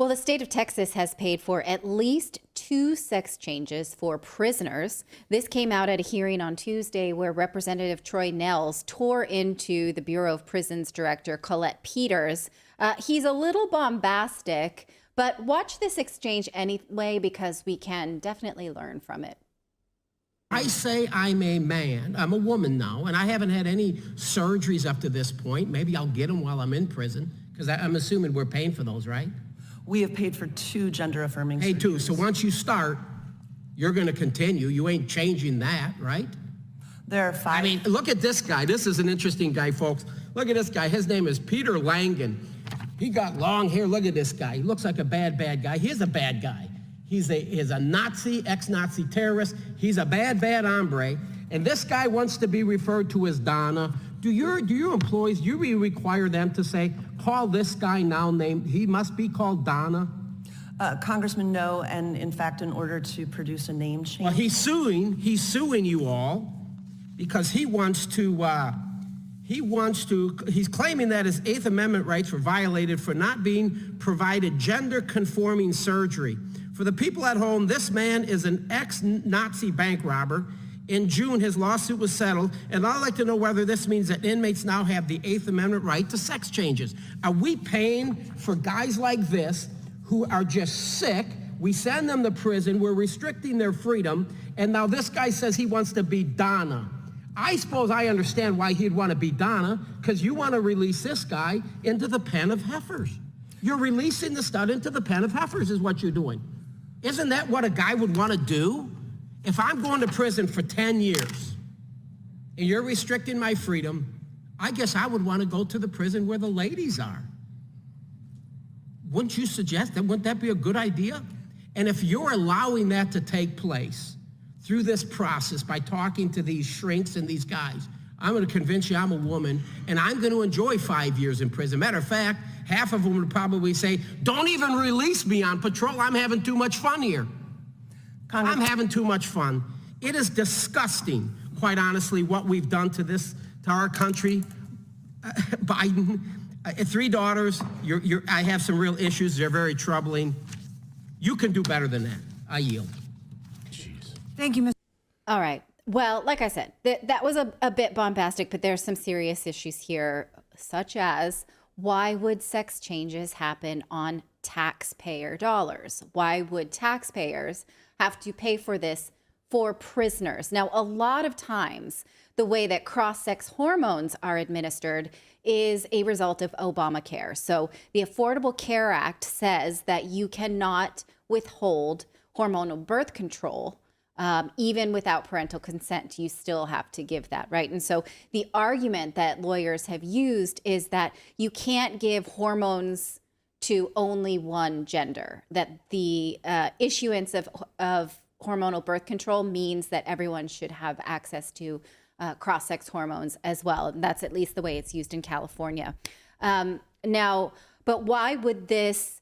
Well, the state of Texas has paid for at least 2 sex changes for prisoners. This came out at a hearing on Tuesday where Representative Troy Nehls tore into the Bureau of Prisons Director Colette Peters. He's a little bombastic, but watch this exchange anyway because we can definitely learn from it. I say I'm a man. I'm a woman now, and I haven't had any surgeries up to this point. Maybe I'll get them while I'm in prison, because I'm assuming we're paying for those, right? We have paid for 2 gender-affirming surgeries. Hey, 2. So once you start, you're going to continue. You ain't changing that, right? There are 5. I mean, look at this guy. This is an interesting guy, folks. Look at this guy. His name is Peter Langen. He got long hair. Look at this guy. He looks like a bad guy. He's a bad guy. He's a Nazi, ex-Nazi terrorist. He's a bad hombre. And this guy wants to be referred to as Donna. Do your employees, do you require them to say, call this guy now named, he must be called Donna? Congressman, no, and in fact, in order to produce a name change. Well, he's suing you all because he's claiming that his 8th Amendment rights were violated for not being provided gender-conforming surgery. For the people at home, this man is an ex-Nazi bank robber. In June, his lawsuit was settled, and I'd like to know whether this means that inmates now have the 8th Amendment right to sex changes. Are we paying for guys like this who are just sick? We send them to prison, we're restricting their freedom, and now this guy says he wants to be Donna. I suppose I understand why he'd want to be Donna, because you want to release this guy into the pen of heifers. You're releasing the stud into the pen of heifers is what you're doing. Isn't that what a guy would want to do? If I'm going to prison for 10 years and you're restricting my freedom, I guess I would want to go to the prison where the ladies are. Wouldn't you suggest that? Wouldn't that be a good idea? And if you're allowing that to take place through this process by talking to these shrinks and these guys, I'm going to convince you I'm a woman and I'm going to enjoy 5 years in prison. Matter of fact, half of them would probably say, don't even release me on patrol. I'm having too much fun here. I'm having too much fun. It is disgusting, quite honestly, what we've done to our country. Biden, 3 daughters, I have some real issues. They're very troubling. You can do better than that. I yield. Jeez. Thank you, Mr. All right. Well, like I said, that was a bit bombastic, but there's some serious issues here, such as why would sex changes happen on taxpayer dollars? Why would taxpayers have to pay for this for prisoners? Now, a lot of times, the way that cross-sex hormones are administered is a result of Obamacare. So the Affordable Care Act says that you cannot withhold hormonal birth control. Even without parental consent, you still have to give that, right? And so the argument that lawyers have used is that you can't give hormones to only one gender, that the issuance of hormonal birth control means that everyone should have access to cross-sex hormones as well. And that's at least the way it's used in California. Now, but why would this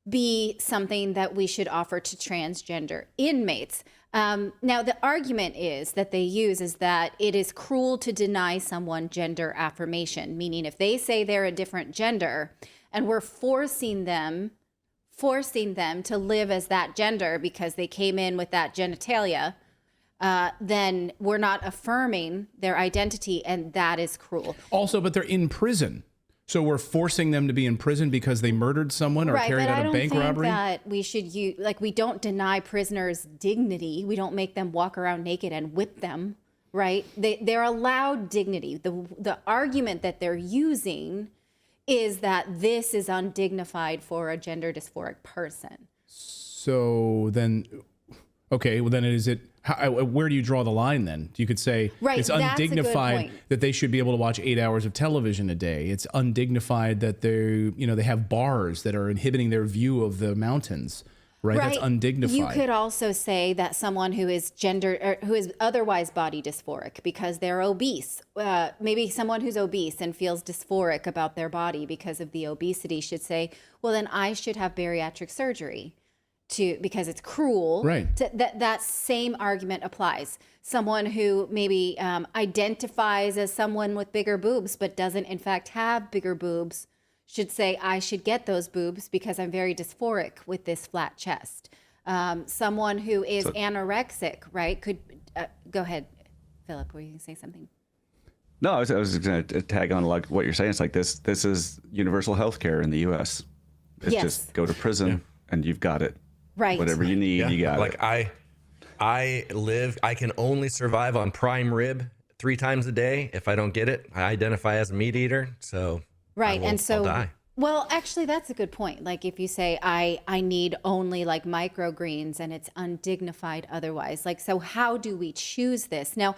be something that we should offer to transgender inmates? Now, the argument is that they use is that it is cruel to deny someone gender affirmation, meaning if they say they're a different gender and we're forcing them to live as that gender because they came in with that genitalia, then we're not affirming their identity, and that is cruel. Also, but they're in prison. So we're forcing them to be in prison because they murdered someone or carried out a bank robbery? Right, but I don't think that we should use, like, we don't deny prisoners dignity. We don't make them walk around naked and whip them, right? They're allowed dignity. The argument that they're using is that this is undignified for a gender dysphoric person. So then, okay, well then where do you draw the line then? You could say it's undignified that they should be able to watch 8 hours of television a day. It's undignified that they have bars that are inhibiting their view of the mountains. Right? That's undignified. You could also say that someone who is who is otherwise body dysphoric because they're obese, maybe someone who's obese and feels dysphoric about their body because of the obesity should say, well, then I should have bariatric surgery because it's cruel. Right. That same argument applies. Someone who maybe identifies as someone with bigger boobs but doesn't in fact have bigger boobs should say, I should get those boobs because I'm very dysphoric with this flat chest. Someone who is anorexic, right, could go ahead, Philip. Were you going to say something? No, I was going to tag on like what you're saying. It's like this is universal health care in the U.S. It's just go to prison and you've got it. Right. Whatever you need, you got it. Like I can only survive on prime rib 3 times a day. If I don't get it, I identify as a meat eater. So right. And so, I'll die. Well, actually, that's a good point. Like if you say, I need only like microgreens and it's undignified otherwise. Like, so how do we choose this? Now,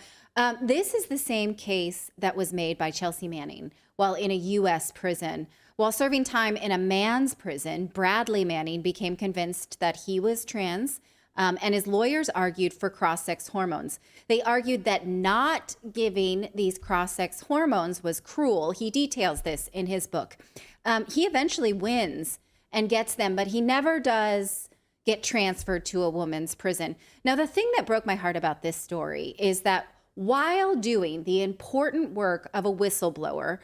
this is the same case that was made by Chelsea Manning while in a U.S. prison. While serving time in a man's prison, Bradley Manning became convinced that he was trans, and his lawyers argued for cross-sex hormones. They argued that not giving these cross-sex hormones was cruel. He details this in his book. He eventually wins and gets them, but he never does get transferred to a woman's prison. Now, the thing that broke my heart about this story is that while doing the important work of a whistleblower,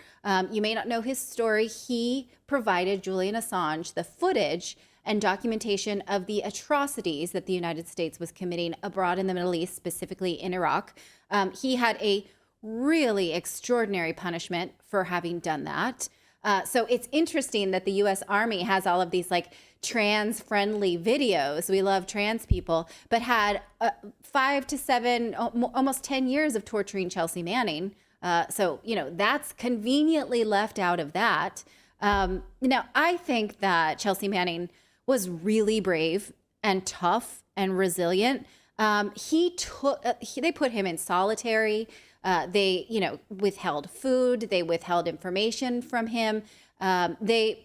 you may not know his story, he provided Julian Assange the footage and documentation of the atrocities that the United States was committing abroad in the Middle East, specifically in Iraq. He had a really extraordinary punishment for having done that. So it's interesting that the U.S. Army has all of these like trans-friendly videos. We love trans people, but had 5 to 7, almost 10 years of torturing Chelsea Manning. So, that's conveniently left out of that. Now, I think that Chelsea Manning was really brave and tough and resilient. They put him in solitary. They, withheld food. They withheld information from him. They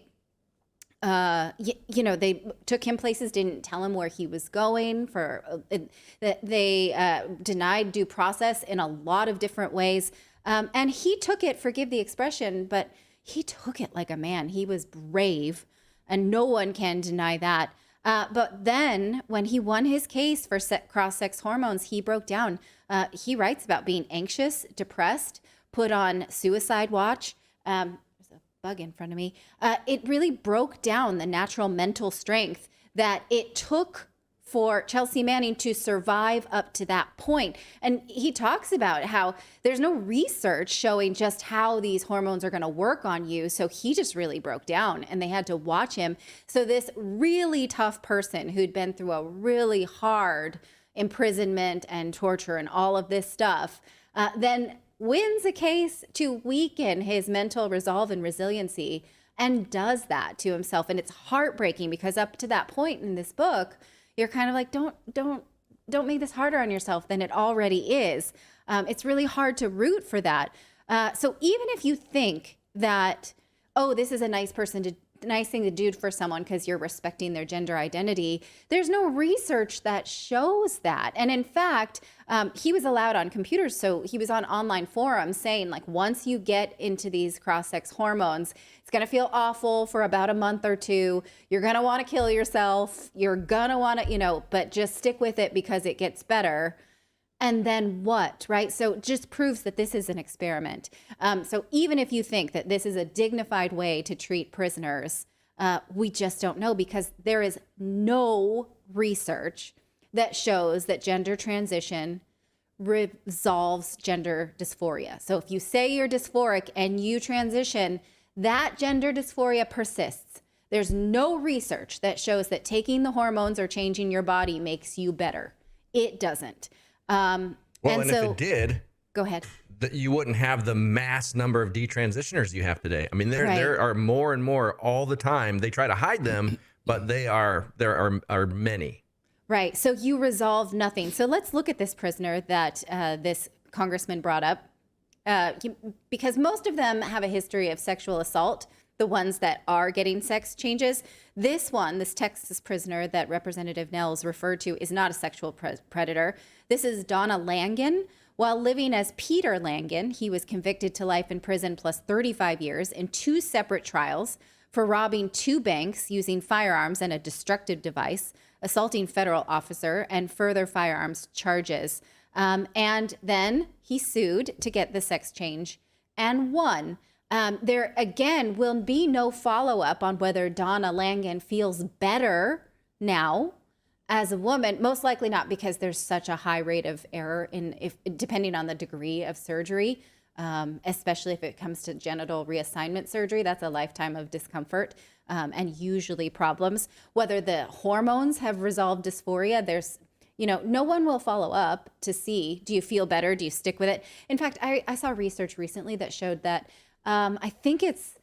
took him places, didn't tell him where he was going. They denied due process in a lot of different ways. And he took it, forgive the expression, but he took it like a man. He was brave, and no one can deny that. But then when he won his case for cross-sex hormones, he broke down. He writes about being anxious, depressed, put on suicide watch. There's a bug in front of me. It really broke down the natural mental strength that it took for Chelsea Manning to survive up to that point. And he talks about how there's no research showing just how these hormones are going to work on you. So he just really broke down and they had to watch him. So this really tough person who'd been through a really hard imprisonment and torture and all of this stuff, then wins a case to weaken his mental resolve and resiliency, and does that to himself. And it's heartbreaking because up to that point in this book, you're kind of like, don't make this harder on yourself than it already is. It's really hard to root for that. So even if you think that, this is a nice thing to do for someone because you're respecting their gender identity, there's no research that shows that. And in fact, he was allowed on computers. So he was on online forums saying, like, once you get into these cross-sex hormones, it's going to feel awful for about a month or 2. You're going to want to kill yourself. You're going to want to, but just stick with it because it gets better. And then what, right? So it just proves that this is an experiment. So even if you think that this is a dignified way to treat prisoners, we just don't know, because there is no research that shows that gender transition resolves gender dysphoria. So if you say you're dysphoric and you transition, that gender dysphoria persists. There's no research that shows that taking the hormones or changing your body makes you better. It doesn't. And if it did, go ahead. You wouldn't have the mass number of detransitioners you have today. I mean, there are more and more all the time. They try to hide them, but there are many. Right. So you resolve nothing. So let's look at this prisoner that this congressman brought up, because most of them have a history of sexual assault, the ones that are getting sex changes. This Texas prisoner that Representative Nels referred to is not a sexual predator. This is Donna Langen. While living as Peter Langen, he was convicted to life in prison plus 35 years in 2 separate trials for robbing 2 banks using firearms and a destructive device, assaulting federal officer, and further firearms charges. And then he sued to get the sex change and won. There, again, will be no follow-up on whether Donna Langen feels better now as a woman. Most likely not, because there's such a high rate of error depending on the degree of surgery, especially if it comes to genital reassignment surgery. That's a lifetime of discomfort and usually problems. Whether the hormones have resolved dysphoria, there's no one will follow up to see, do you feel better? Do you stick with it? In fact, I saw research recently that showed that I think it's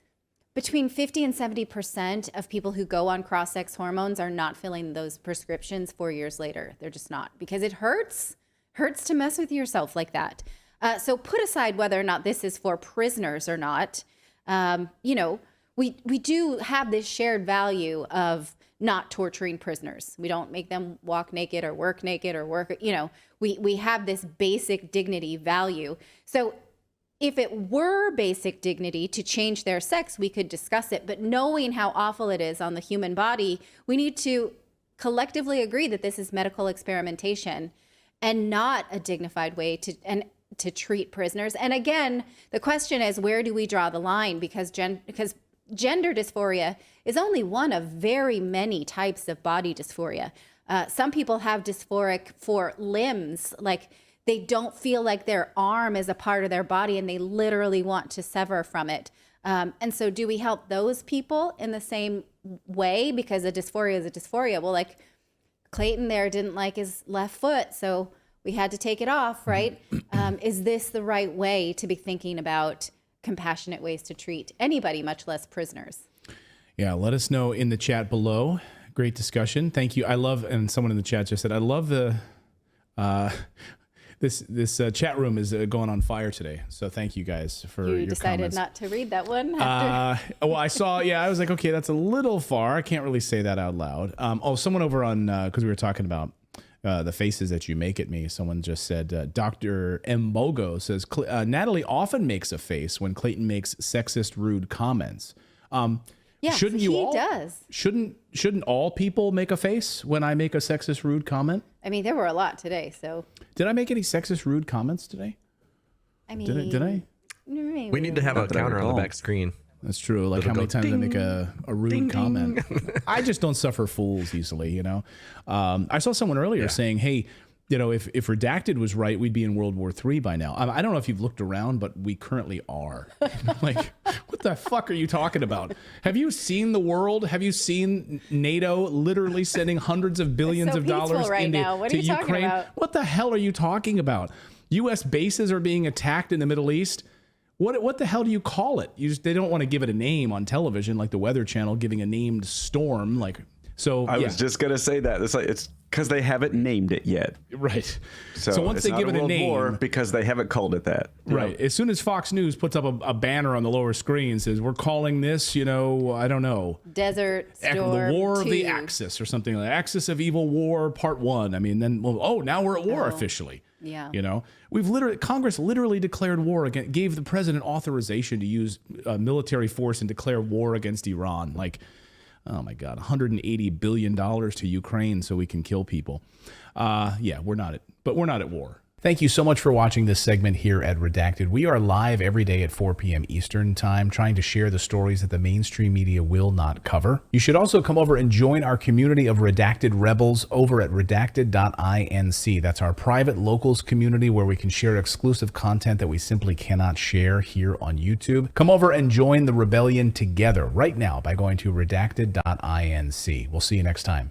between 50 and 70% of people who go on cross-sex hormones are not filling those prescriptions 4 years later. They're just not, because it hurts to mess with yourself like that. So put aside whether or not this is for prisoners or not. We do have this shared value of not torturing prisoners. We don't make them walk naked or work naked or work, we have this basic dignity value. So if it were basic dignity to change their sex, we could discuss it. But knowing how awful it is on the human body, we need to collectively agree that this is medical experimentation and not a dignified way to treat prisoners. And again, the question is, where do we draw the line? Because gender dysphoria is only one of very many types of body dysphoria. Some people have dysphoric for limbs, like they don't feel like their arm is a part of their body and they literally want to sever from it. And so do we help those people in the same way? Because a dysphoria is a dysphoria. Well, like Clayton there didn't like his left foot, so we had to take it off, right? Is this the right way to be thinking about compassionate ways to treat anybody, much less prisoners? Yeah, let us know in the chat below. Great discussion. Thank you. I love, and someone in the chat just said, I love the... This chat room is going on fire today. So thank you guys for your comments. You decided not to read that one? Well, I saw, I was like, okay, that's a little far. I can't really say that out loud. Someone over on, because we were talking about the faces that you make at me, someone just said, Dr. M. Bogo says, Natali often makes a face when Clayton makes sexist, rude comments. Yeah, shouldn't you all? Does. Shouldn't all people make a face when I make a sexist, rude comment? I mean, there were a lot today, so. Did I make any sexist, rude comments today? I mean, did I? We need to have a counter on the back screen. That's true. Like how many times I make a rude comment. I just don't suffer fools easily, I saw someone earlier saying, hey, if Redacted was right, we'd be in World War III by now. I don't know if you've looked around, but we currently are. Like, what the fuck are you talking about? Have you seen the world? Have you seen NATO literally sending hundreds of billions of dollars into Ukraine? What the hell are you talking about? U.S. bases are being attacked in the Middle East. What the hell do you call it? They don't want to give it a name on television, like the Weather Channel giving a named storm. I was just gonna say that it's because they haven't named it yet. Right. So once they give it a name, war because they haven't called it that. Right. As soon as Fox News puts up a banner on the lower screen and says, we're calling this, I don't know, Desert Storm the War 2. of the Axis or something like that. Axis of Evil War Part 1. I mean, then, now we're at war officially. Yeah. Congress literally declared war against, gave the president authorization to use military force and declare war against Iran. Oh my God, $180 billion to Ukraine so we can kill people. We're not at war. Thank you so much for watching this segment here at Redacted. We are live every day at 4 p.m. Eastern Time, trying to share the stories that the mainstream media will not cover. You should also come over and join our community of Redacted Rebels over at redacted.inc. That's our private locals community where we can share exclusive content that we simply cannot share here on YouTube. Come over and join the rebellion together right now by going to redacted.inc. We'll see you next time.